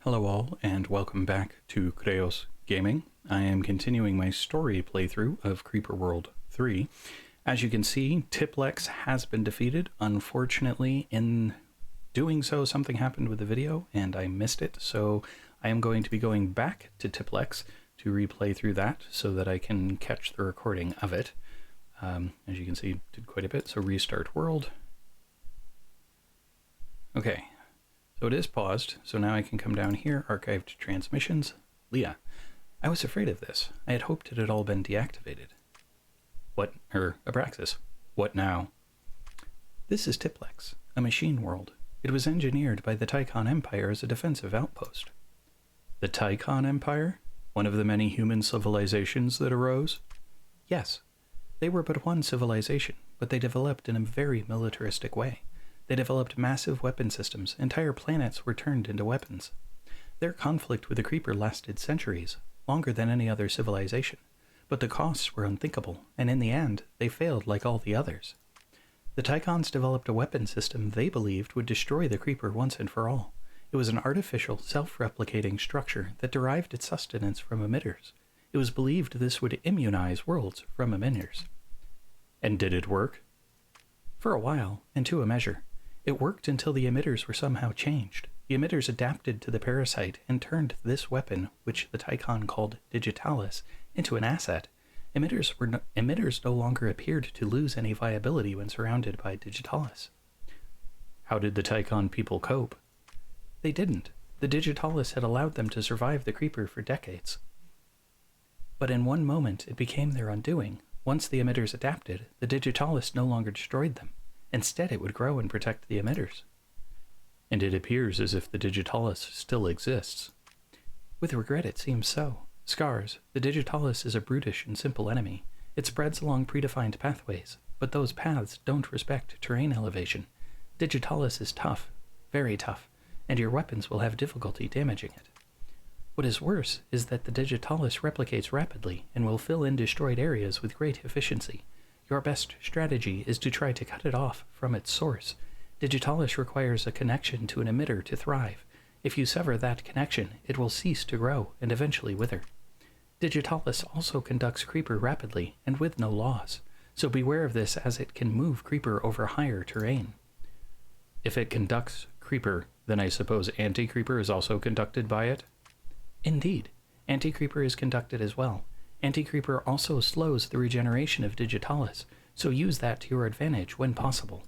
Hello all, and welcome back to Chreos Gaming. I am continuing my story playthrough of Creeper World 3. As you can see, Tiplex has been defeated. Unfortunately, in doing so, something happened with the video, and I missed it, so I am going to be going back to Tiplex to replay through that so that I can catch the recording of it. As you can see, did quite a bit, so restart world. Okay. So it is paused, so now I can come down here, archived transmissions, Leah. I was afraid of this. I had hoped it had all been deactivated. What? Abraxis. What now? This is Tiplex, a machine world. It was engineered by the Tychon Empire as a defensive outpost. The Tychon Empire? One of the many human civilizations that arose? Yes. They were but one civilization, but they developed in a very militaristic way. They developed massive weapon systems. Entire planets were turned into weapons. Their conflict with the Creeper lasted centuries, longer than any other civilization. But the costs were unthinkable, and in the end, they failed like all the others. The Tychons developed a weapon system they believed would destroy the Creeper once and for all. It was an artificial, self-replicating structure that derived its sustenance from emitters. It was believed this would immunize worlds from emitters. And did it work? For a while, and to a measure. It worked until the emitters were somehow changed. The emitters adapted to the parasite and turned this weapon, which the Tychon called Digitalis, into an asset. Emitters no longer appeared to lose any viability when surrounded by Digitalis. How did the Tychon people cope? They didn't. The Digitalis had allowed them to survive the Creeper for decades. But in one moment it became their undoing. Once the emitters adapted, the Digitalis no longer destroyed them. Instead, it would grow and protect the emitters. And it appears as if the Digitalis still exists. With regret, it seems so. Scars, the Digitalis is a brutish and simple enemy. It spreads along predefined pathways, but those paths don't respect terrain elevation. Digitalis is tough, very tough, and your weapons will have difficulty damaging it. What is worse is that the Digitalis replicates rapidly and will fill in destroyed areas with great efficiency. Your best strategy is to try to cut it off from its source. Digitalis requires a connection to an emitter to thrive. If you sever that connection, it will cease to grow and eventually wither. Digitalis also conducts Creeper rapidly and with no loss, so beware of this as it can move Creeper over higher terrain. If it conducts Creeper, then I suppose Anti-Creeper is also conducted by it? Indeed, Anti-Creeper is conducted as well. Anti-Creeper also slows the regeneration of Digitalis, so use that to your advantage when possible.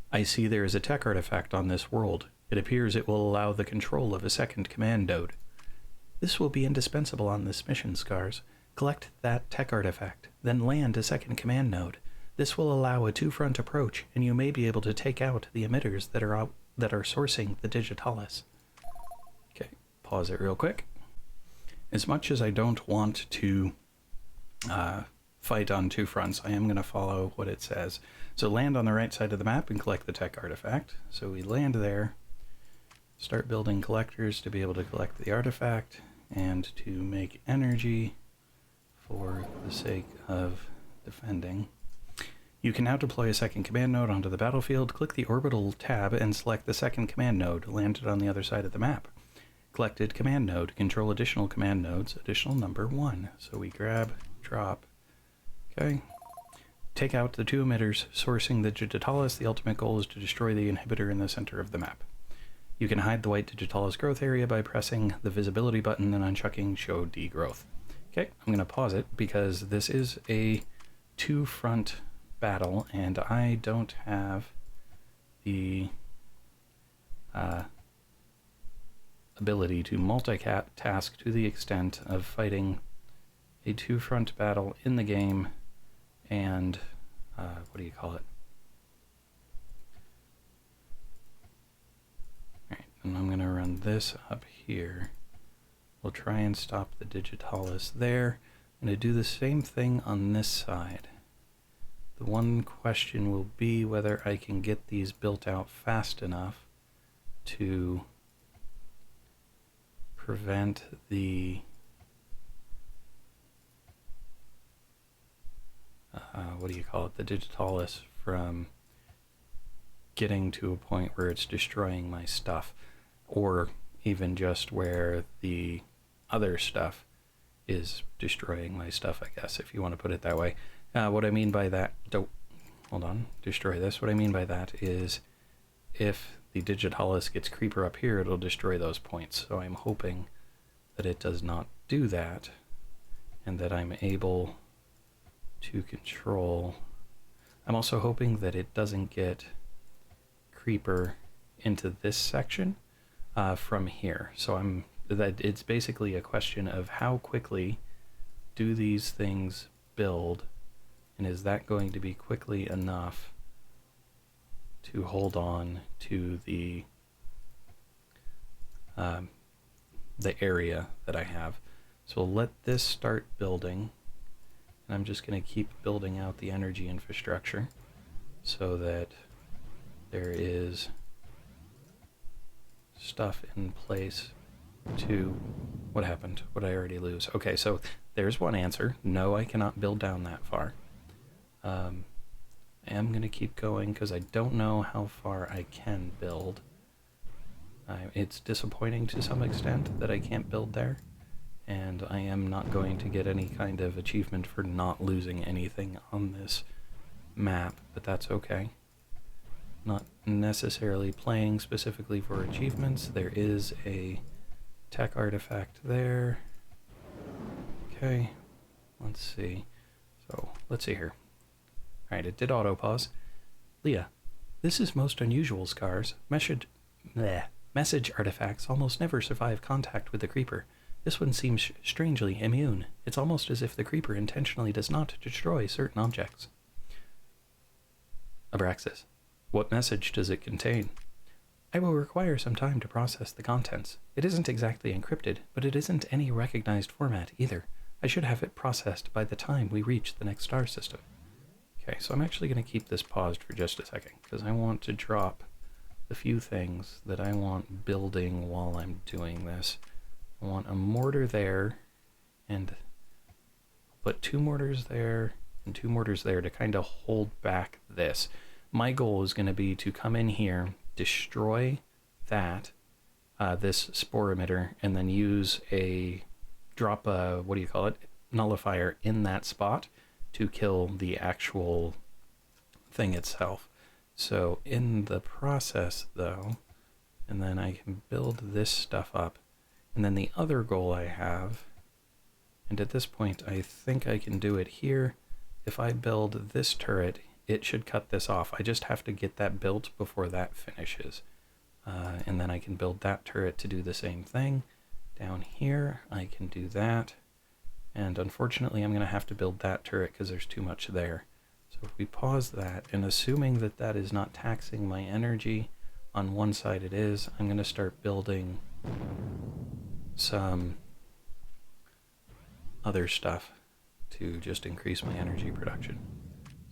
I see there is a tech artifact on this world. It appears it will allow the control of a second command node. This will be indispensable on this mission, Scars. Collect that tech artifact, then land a second command node. This will allow a two-front approach, and you may be able to take out the emitters that are sourcing the Digitalis. Okay, pause it real quick. As much as I don't want to fight on two fronts, I am going to follow what it says. So land on the right side of the map and collect the tech artifact. So we land there, start building collectors to be able to collect the artifact and to make energy for the sake of defending. You can now deploy a second command node onto the battlefield. Click the orbital tab and select the second command node landed on the other side of the map. Collected command node. Control additional command nodes. Additional number 1. So we grab, drop. Okay. Take out the two emitters sourcing the Digitalis. The ultimate goal is to destroy the inhibitor in the center of the map. You can hide the white Digitalis growth area by pressing the visibility button and unchecking show degrowth. Okay, I'm going to pause it because this is a two-front battle and I don't have the ability to multitask to the extent of fighting a two-front battle in the game and, what do you call it? Alright, and I'm going to run this up here. We'll try and stop the Digitalis there. I'm going to do the same thing on this side. The one question will be whether I can get these built out fast enough to prevent the what do you call it, the Digitalis from getting to a point where it's destroying my stuff, or even just where the other stuff is destroying my stuff, I guess, if you want to put it that way. What I mean by that, hold on, destroy this. What I mean by that is if the digitalis gets creeper up here, it'll destroy those points. So I'm hoping that it does not do that, and that I'm able to control. I'm also hoping that it doesn't get creeper into this section from here. So that it's basically a question of how quickly do these things build, and is that going to be quickly enough to hold on to the area that I have. So we'll let this start building, and I'm just going to keep building out the energy infrastructure so that there is stuff in place to... What happened? What did I already lose? Okay, so there's one answer. No, I cannot build down that far. I am going to keep going because I don't know how far I can build. It's disappointing to some extent that I can't build there, and I am not going to get any kind of achievement for not losing anything on this map, but that's okay. Not necessarily playing specifically for achievements. There is a tech artifact there. Okay, let's see. So, let's see here. Alright, it did auto-pause. Leah, this is most unusual, Scars. Message artifacts almost never survive contact with the creeper. This one seems strangely immune. It's almost as if the creeper intentionally does not destroy certain objects. Abraxis, what message does it contain? I will require some time to process the contents. It isn't exactly encrypted, but it isn't any recognized format either. I should have it processed by the time we reach the next star system. Okay, so I'm actually going to keep this paused for just a second, because I want to drop the few things that I want building while I'm doing this. I want a mortar there, and put 2 mortars there, and 2 mortars there to kind of hold back this. My goal is going to be to come in here, destroy that, this spore emitter, and then use drop a, what do you call it, nullifier in that spot to kill the actual thing itself. So in the process though, and then I can build this stuff up, and then the other goal I have, and at this point I think I can do it here. If I build this turret, it should cut this off. I just have to get that built before that finishes. And then I can build that turret to do the same thing. Down here, I can do that. And unfortunately, I'm going to have to build that turret because there's too much there. So if we pause that, and assuming that that is not taxing my energy, on one side it is, I'm going to start building some other stuff to just increase my energy production.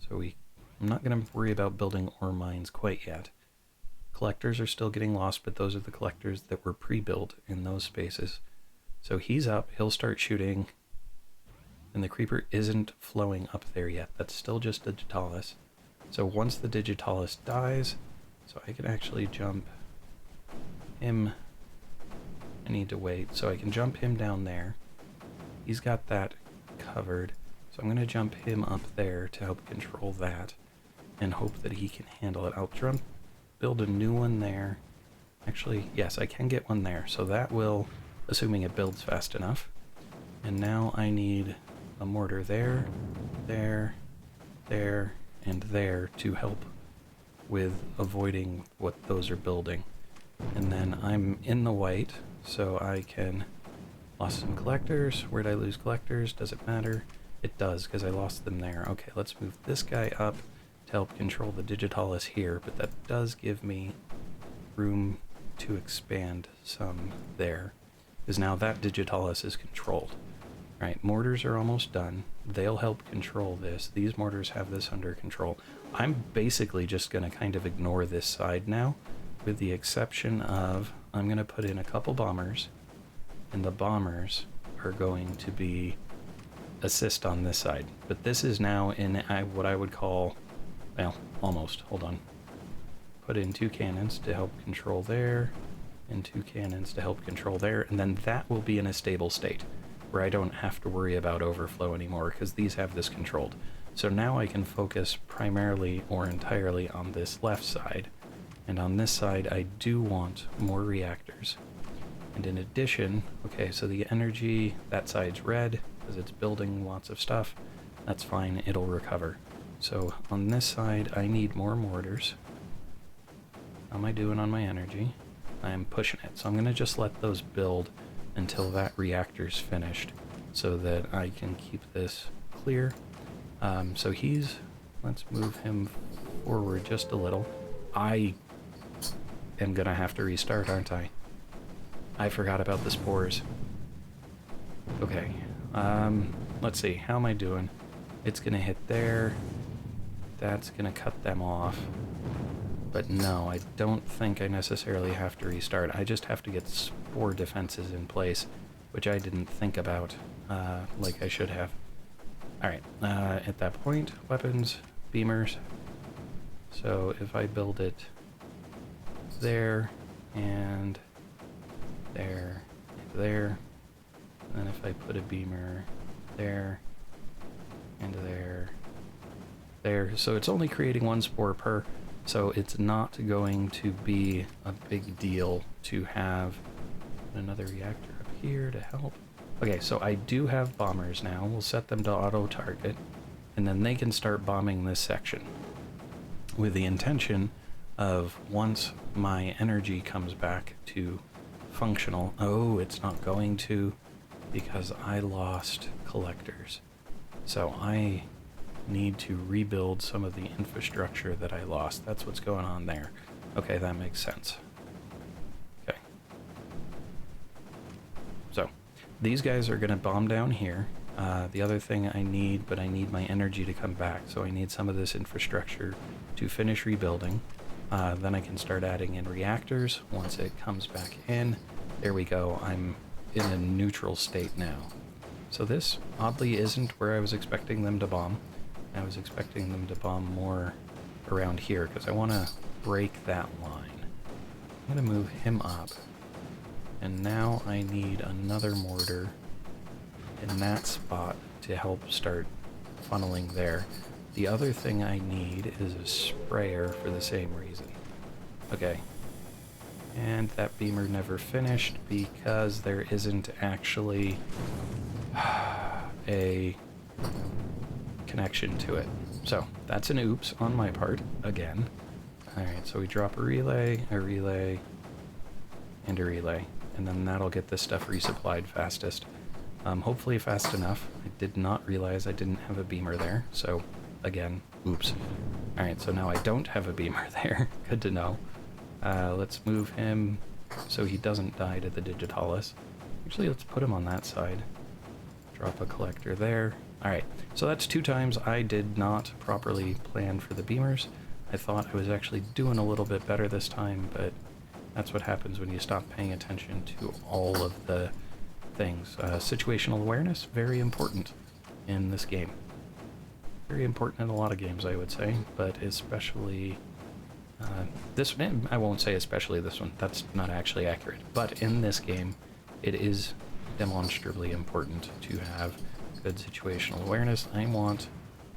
So I'm not going to worry about building ore mines quite yet. Collectors are still getting lost, but those are the collectors that were pre-built in those spaces. So he's up, he'll start shooting, and the creeper isn't flowing up there yet. That's still just digitalis. So once the digitalis dies, so I can actually jump him. I need to wait, so I can jump him down there. He's got that covered, so I'm going to jump him up there to help control that and hope that he can handle it. I'll build a new one there. Actually, yes, I can get one there, so that will, assuming it builds fast enough. And now I need a mortar there, there, there, and there to help with avoiding what those are building. And then I'm in the white, so I can... Lost some collectors. Where'd I lose collectors? Does it matter? It does, because I lost them there. Okay, let's move this guy up to help control the digitalis here, but that does give me room to expand some there, because now that digitalis is controlled. Right, mortars are almost done. They'll help control this. These mortars have this under control. I'm basically just going to kind of ignore this side now, with the exception of I'm going to put in a couple bombers, and the bombers are going to be assist on this side. But this is now in what I would call, well, almost. Hold on. Put in 2 cannons to help control there, and 2 cannons to help control there, and then that will be in a stable state where I don't have to worry about overflow anymore because these have this controlled. So now I can focus primarily or entirely on this left side, and on this side I do want more reactors. And in addition, okay, so the energy, that side's red because it's building lots of stuff. That's fine, it'll recover. So on this side I need more mortars. How am I doing on my energy? I'm pushing it, so I'm going to just let those build until that reactor's finished so that I can keep this clear. So let's move him forward just a little. I am going to have to restart, aren't I? I forgot about the spores. Okay, let's see, how am I doing? It's going to hit there. That's going to cut them off. But no, I don't think I necessarily have to restart. I just have to get spore defenses in place, which I didn't think about like I should have. Alright, at that point, weapons, beamers. So if I build it there, and there, and there, and then if I put a beamer there, and there, there. So it's only creating 1 spore per. So it's not going to be a big deal to have another reactor up here to help. Okay, so I do have bombers now. We'll set them to auto-target, and then they can start bombing this section with the intention of once my energy comes back to functional. Oh, it's not going to because I lost collectors. So I need to rebuild some of the infrastructure that I lost. That's what's going on there. Okay, that makes sense. Okay. So, these guys are going to bomb down here. The other thing I need my energy to come back, so I need some of this infrastructure to finish rebuilding. Then I can start adding in reactors. Once it comes back in, there we go. I'm in a neutral state now. So this, oddly, isn't where I was expecting them to bomb. I was expecting them to bomb more around here, because I want to break that line. I'm going to move him up. And now I need another mortar in that spot to help start funneling there. The other thing I need is a sprayer for the same reason. Okay. And that beamer never finished because there isn't actually a connection to it. So that's an oops on my part again. Alright, so we drop a relay, and a relay, and then that'll get this stuff resupplied fastest. Hopefully fast enough. I did not realize I didn't have a beamer there, so again, oops. Alright, so now I don't have a beamer there. Good to know. Let's move him so he doesn't die to the Digitalis. Actually, let's put him on that side. Drop a collector there. Alright, so that's 2 times I did not properly plan for the beamers. I thought I was actually doing a little bit better this time, but that's what happens when you stop paying attention to all of the things. Situational awareness, very important in this game. Very important in a lot of games, I would say, but especially this, I won't say especially this one, that's not actually accurate, but in this game, it is demonstrably important to have good situational awareness. I want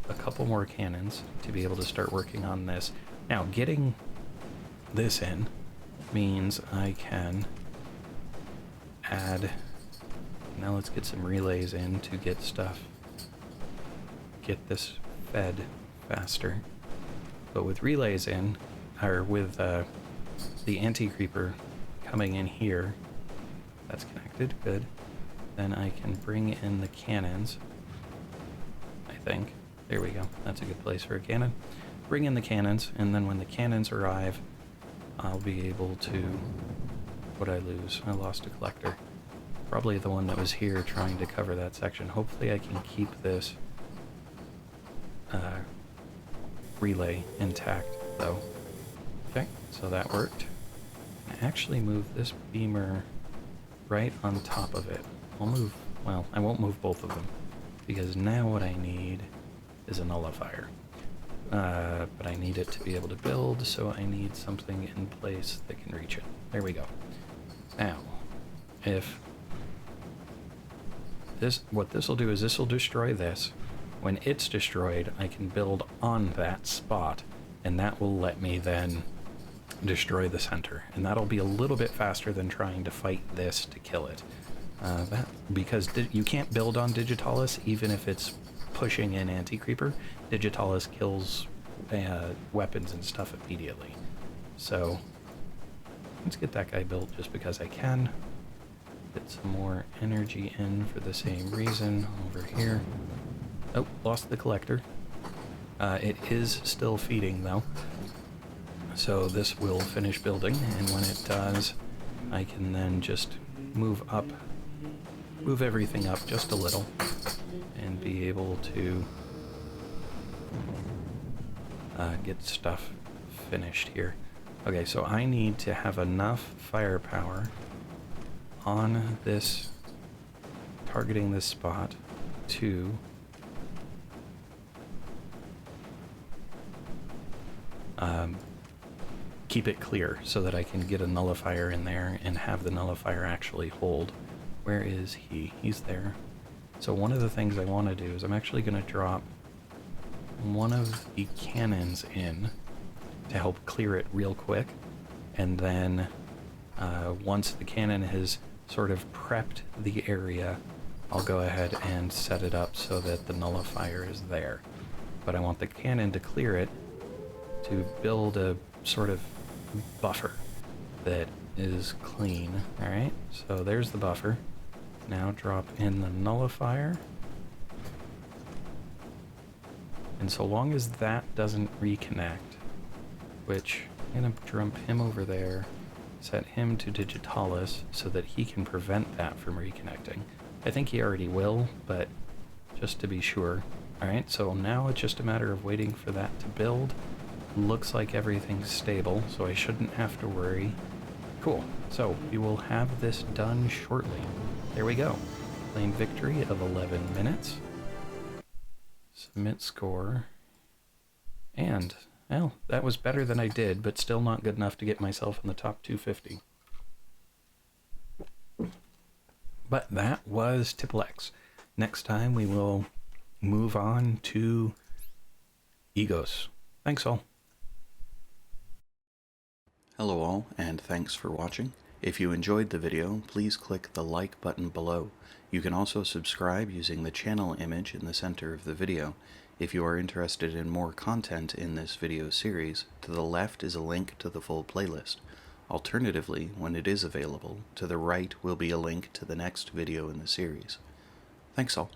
a couple more cannons to be able to start working on this. Now, getting this in means I can add, now let's get some relays in to get this fed faster. But with relays in, or with the anti-creeper coming in here, that's connected, good. Then I can bring in the cannons, I think. There we go, that's a good place for a cannon. Bring in the cannons, and then when the cannons arrive, I'll be able to... What'd I lose? I lost a collector. Probably the one that was here trying to cover that section. Hopefully I can keep this relay intact, though. Okay, so that worked. I actually move this beamer right on top of it. I'll move, well, I won't move both of them, because now what I need is a nullifier. But I need it to be able to build, so I need something in place that can reach it. There we go. Now, if this, what this will do is this will destroy this. When it's destroyed, I can build on that spot, and that will let me then destroy the center. And that'll be a little bit faster than trying to fight this to kill it. Because you can't build on Digitalis even if it's pushing in Anti-Creeper. Digitalis kills weapons and stuff immediately. So let's get that guy built just because I can. Get some more energy in for the same reason over here. Oh, lost the collector. It is still feeding though. So this will finish building, and when it does, I can then just move everything up just a little and be able to get stuff finished here. Okay, so I need to have enough firepower on this, targeting this spot, to keep it clear so that I can get a nullifier in there and have the nullifier actually hold. Where is he? He's there. So one of the things I want to do is I'm actually going to drop one of the cannons in to help clear it real quick, and then once the cannon has sort of prepped the area, I'll go ahead and set it up so that the nullifier is there. But I want the cannon to clear it to build a sort of buffer that is clean. Alright, so there's the buffer. Now drop in the nullifier. And so long as that doesn't reconnect, which I'm going to jump him over there, set him to Digitalis so that he can prevent that from reconnecting. I think he already will, but just to be sure. Alright, so now it's just a matter of waiting for that to build. Looks like everything's stable, so I shouldn't have to worry. Cool, so we will have this done shortly. There we go. Claim victory of 11 minutes. Submit score. And, well, that was better than I did, but still not good enough to get myself in the top 250. But that was Tiplex. Next time we will move on to Egos. Thanks all. Hello all, and thanks for watching. If you enjoyed the video, please click the like button below. You can also subscribe using the channel image in the center of the video. If you are interested in more content in this video series, to the left is a link to the full playlist. Alternatively, when it is available, to the right will be a link to the next video in the series. Thanks all.